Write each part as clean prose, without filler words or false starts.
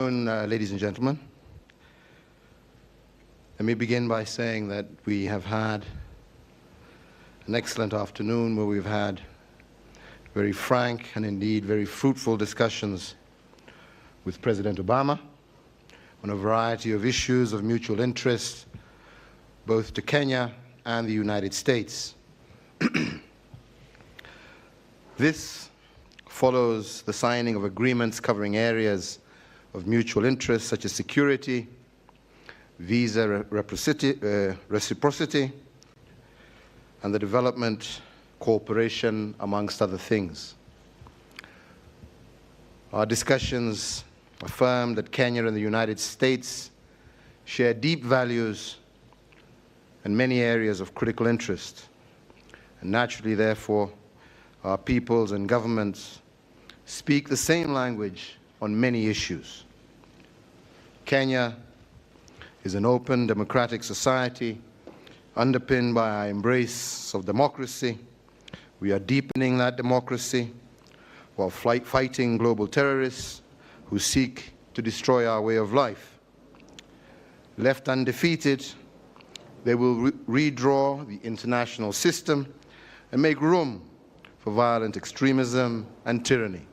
Ladies and gentlemen. Let me begin by saying that we have had an excellent afternoon where we've had very frank and indeed very fruitful discussions with President Obama on a variety of issues of mutual interest, both to Kenya and the United States. This follows the signing of agreements covering areas of mutual interest such as security, visa reciprocity, and the development cooperation, amongst other things. Our discussions affirm that Kenya and the United States share deep values and many areas of critical interest. And naturally, therefore, our peoples and governments speak the same language on many issues. Kenya is an open, democratic society underpinned by our embrace of democracy. We are deepening that democracy while fighting global terrorists who seek to destroy our way of life. Left undefeated, they will redraw the international system and make room for violent extremism and tyranny.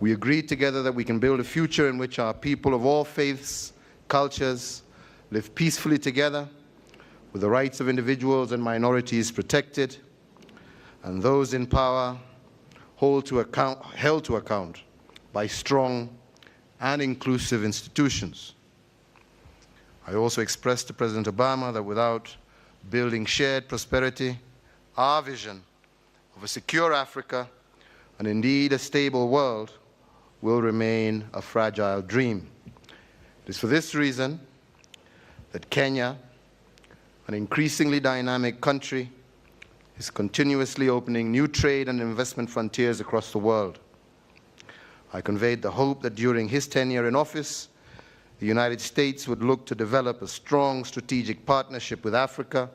We agreed together that we can build a future in which our people of all faiths, cultures, live peacefully together, with the rights of individuals and minorities protected, and those in power held to account by strong and inclusive institutions. I also expressed to President Obama that without building shared prosperity, our vision of a secure Africa, and indeed a stable world, will remain a fragile dream. It is for this reason that Kenya, an increasingly dynamic country, is continuously opening new trade and investment frontiers across the world. I conveyed the hope that during his tenure in office, the United States would look to develop a strong strategic partnership with Africa,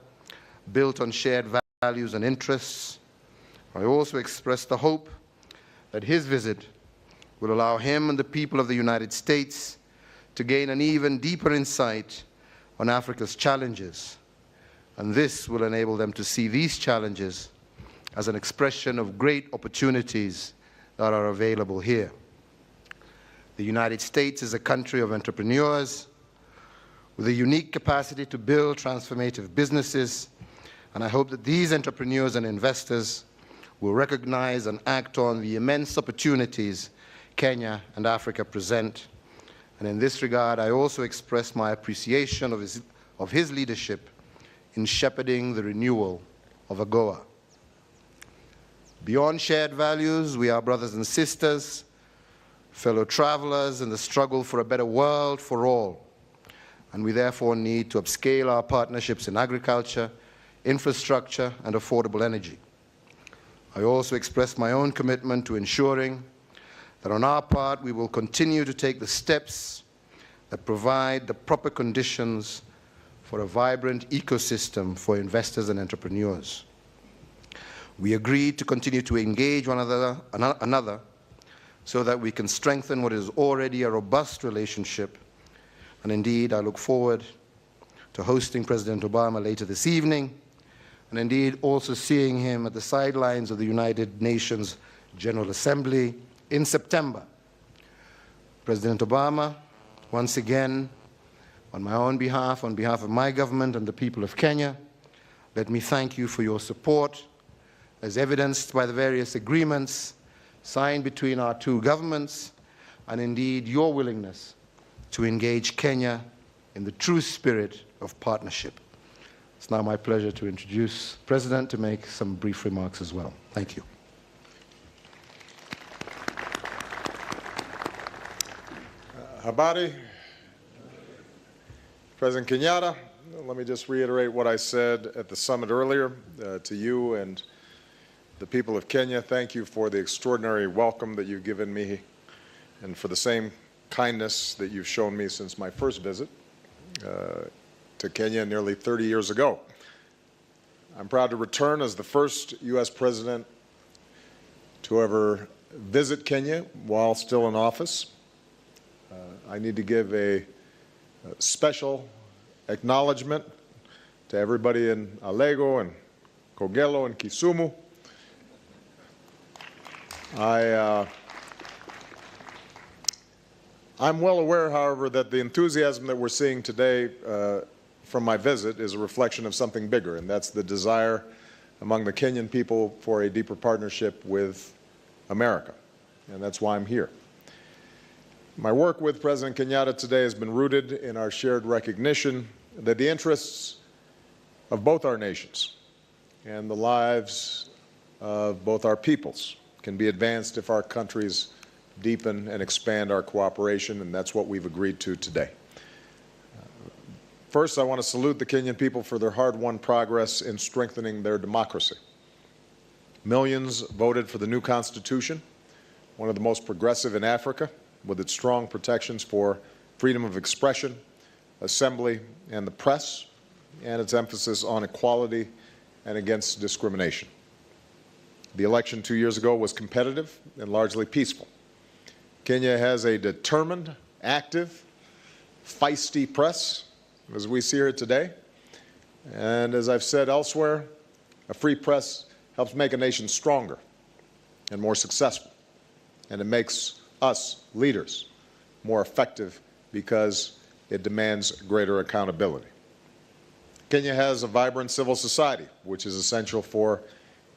built on shared values and interests. I also expressed the hope that his visit will allow him and the people of the United States to gain an even deeper insight on Africa's challenges. And this will enable them to see these challenges as an expression of great opportunities that are available here. The United States is a country of entrepreneurs with a unique capacity to build transformative businesses, and I hope that these entrepreneurs and investors will recognize and act on the immense opportunities Kenya and Africa present. And in this regard, I also express my appreciation of his leadership in shepherding the renewal of AGOA. Beyond shared values, we are brothers and sisters, fellow travelers in the struggle for a better world for all. And we therefore need to upscale our partnerships in agriculture, infrastructure, and affordable energy. I also express my own commitment to ensuring that on our part we will continue to take the steps that provide the proper conditions for a vibrant ecosystem for investors and entrepreneurs. We agreed to continue to engage one another so that we can strengthen what is already a robust relationship. And indeed, I look forward to hosting President Obama later this evening, and indeed also seeing him at the sidelines of the United Nations General Assembly in September. President Obama, once again, on my own behalf, on behalf of my government and the people of Kenya, let me thank you for your support, as evidenced by the various agreements signed between our two governments, and indeed your willingness to engage Kenya in the true spirit of partnership. It's now my pleasure to introduce the President to make some brief remarks as well. Thank you. Habari, President Kenyatta, let me just reiterate what I said at the summit earlier to you and the people of Kenya. Thank you for the extraordinary welcome that you've given me and for the same kindness that you've shown me since my first visit to Kenya nearly 30 years ago. I'm proud to return as the first U.S. president to ever visit Kenya while still in office. I need to give a special acknowledgement to everybody in Alego and Kogelo and Kisumu. I'm well aware, however, that the enthusiasm that we're seeing today from my visit is a reflection of something bigger, and that's the desire among the Kenyan people for a deeper partnership with America, and that's why I'm here. My work with President Kenyatta today has been rooted in our shared recognition that the interests of both our nations and the lives of both our peoples can be advanced if our countries deepen and expand our cooperation, and that's what we've agreed to today. First, I want to salute the Kenyan people for their hard-won progress in strengthening their democracy. Millions voted for the new constitution, one of the most progressive in Africa, with its strong protections for freedom of expression, assembly, and the press, and its emphasis on equality and against discrimination. The election 2 years ago was competitive and largely peaceful. Kenya has a determined, active, feisty press, as we see here today. And as I've said elsewhere, a free press helps make a nation stronger and more successful. And it makes us, leaders, more effective because it demands greater accountability. Kenya has a vibrant civil society, which is essential for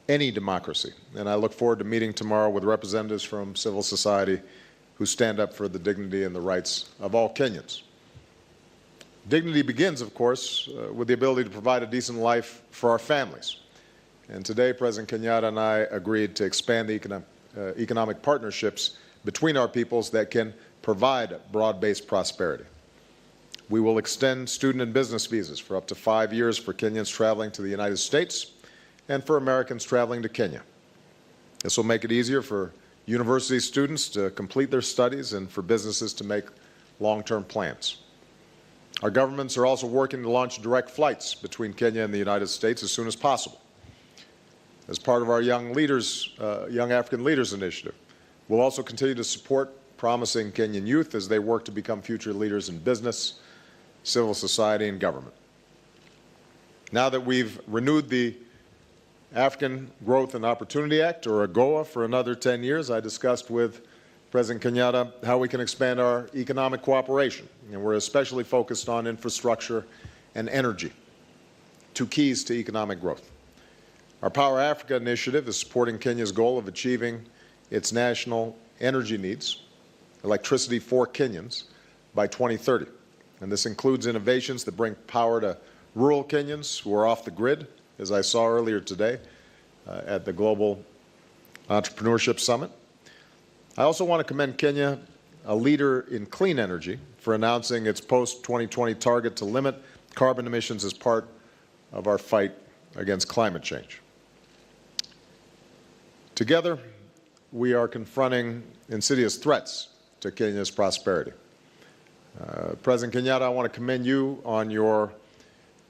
any democracy. And I look forward to meeting tomorrow with representatives from civil society who stand up for the dignity and the rights of all Kenyans. Dignity begins, of course, with the ability to provide a decent life for our families. And today, President Kenyatta and I agreed to expand the economic partnerships between our peoples that can provide broad-based prosperity. We will extend student and business visas for up to 5 years for Kenyans traveling to the United States and for Americans traveling to Kenya. This will make it easier for university students to complete their studies and for businesses to make long-term plans. Our governments are also working to launch direct flights between Kenya and the United States as soon as possible. As part of our Young African Leaders Initiative, we'll also continue to support promising Kenyan youth as they work to become future leaders in business, civil society, and government. Now that we've renewed the African Growth and Opportunity Act, or AGOA, for another 10 years, I discussed with President Kenyatta how we can expand our economic cooperation, and we're especially focused on infrastructure and energy, two keys to economic growth. Our Power Africa initiative is supporting Kenya's goal of achieving its national energy needs, electricity for Kenyans, by 2030. And this includes innovations that bring power to rural Kenyans who are off the grid, as I saw earlier today at the Global Entrepreneurship Summit. I also want to commend Kenya, a leader in clean energy, for announcing its post-2020 target to limit carbon emissions as part of our fight against climate change. Together, we are confronting insidious threats to Kenya's prosperity. President Kenyatta, I want to commend you on your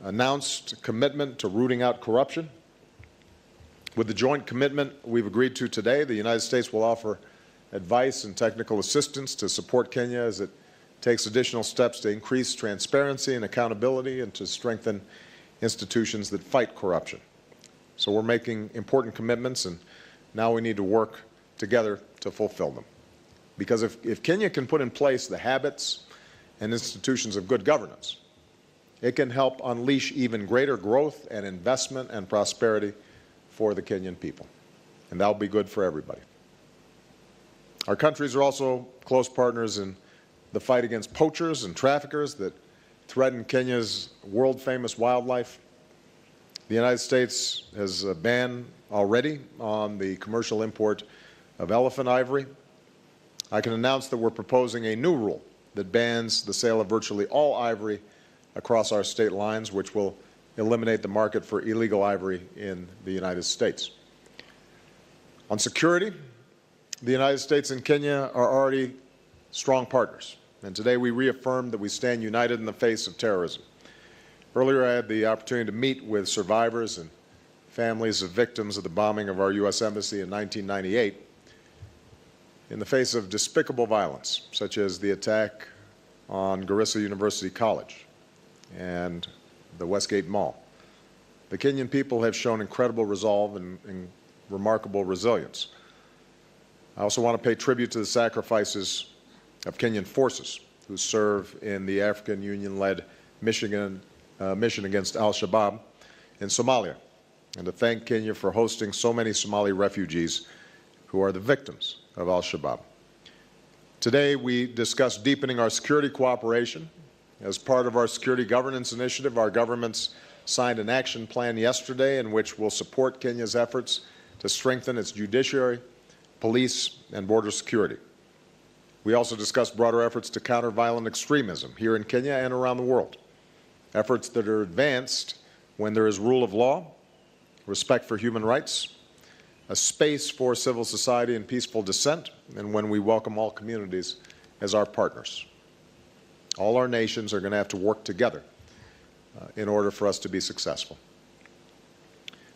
announced commitment to rooting out corruption. With the joint commitment we've agreed to today, the United States will offer advice and technical assistance to support Kenya as it takes additional steps to increase transparency and accountability and to strengthen institutions that fight corruption. So we're making important commitments, and now we need to work together to fulfill them. Because if Kenya can put in place the habits and institutions of good governance, it can help unleash even greater growth and investment and prosperity for the Kenyan people. And that'll be good for everybody. Our countries are also close partners in the fight against poachers and traffickers that threaten Kenya's world-famous wildlife. The United States has a ban already on the commercial import of elephant ivory. I can announce that we're proposing a new rule that bans the sale of virtually all ivory across our state lines, which will eliminate the market for illegal ivory in the United States. On security, the United States and Kenya are already strong partners, and today we reaffirmed that we stand united in the face of terrorism. Earlier, I had the opportunity to meet with survivors and families of victims of the bombing of our U.S. Embassy in 1998. In the face of despicable violence, such as the attack on Garissa University College and the Westgate Mall. The Kenyan people have shown incredible resolve and remarkable resilience. I also want to pay tribute to the sacrifices of Kenyan forces who serve in the African Union-led mission against al-Shabaab in Somalia, and to thank Kenya for hosting so many Somali refugees who are the victims of al-Shabaab. Today, we discuss deepening our security cooperation. As part of our security governance initiative, our governments signed an action plan yesterday in which we'll support Kenya's efforts to strengthen its judiciary, police, and border security. We also discussed broader efforts to counter violent extremism here in Kenya and around the world, efforts that are advanced when there is rule of law, respect for human rights, a space for civil society and peaceful dissent, and when we welcome all communities as our partners. All our nations are going to have to work together in order for us to be successful.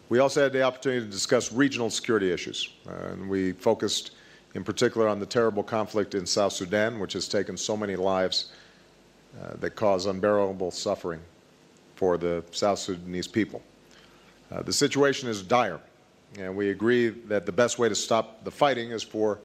We also had the opportunity to discuss regional security issues, and we focused in particular on the terrible conflict in South Sudan, which has taken so many lives that cause unbearable suffering for the South Sudanese people. The situation is dire, and we agree that the best way to stop the fighting is for